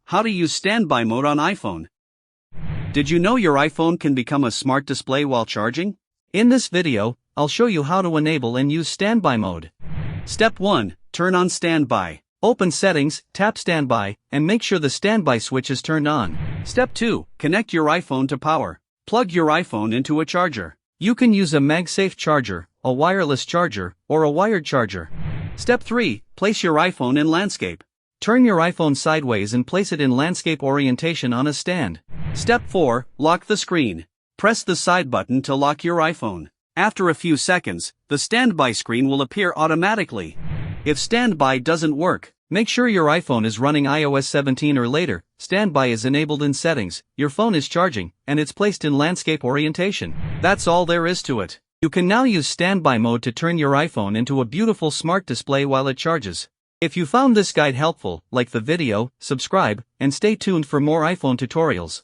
How to use standby mode on iPhone. Did you know your iPhone can become a smart display while charging? In this video, I'll show you how to enable and use standby mode. Step 1. Turn on standby. Open Settings, tap Standby, and make sure the standby switch is turned on. Step 2. Connect your iPhone to power. Plug your iPhone into a charger. You can use a MagSafe charger, a wireless charger, or a wired charger. Step 3. Place your iPhone in landscape. Turn your iPhone sideways and place it in landscape orientation on a stand. Step 4. Lock the screen. Press the side button to lock your iPhone. After a few seconds, the standby screen will appear automatically. If standby doesn't work, make sure your iPhone is running iOS 17 or later. Standby is enabled in settings, your phone is charging, and it's placed in landscape orientation. That's all there is to it. You can now use standby mode to turn your iPhone into a beautiful smart display while it charges. If you found this guide helpful, like the video, subscribe, and stay tuned for more iPhone tutorials.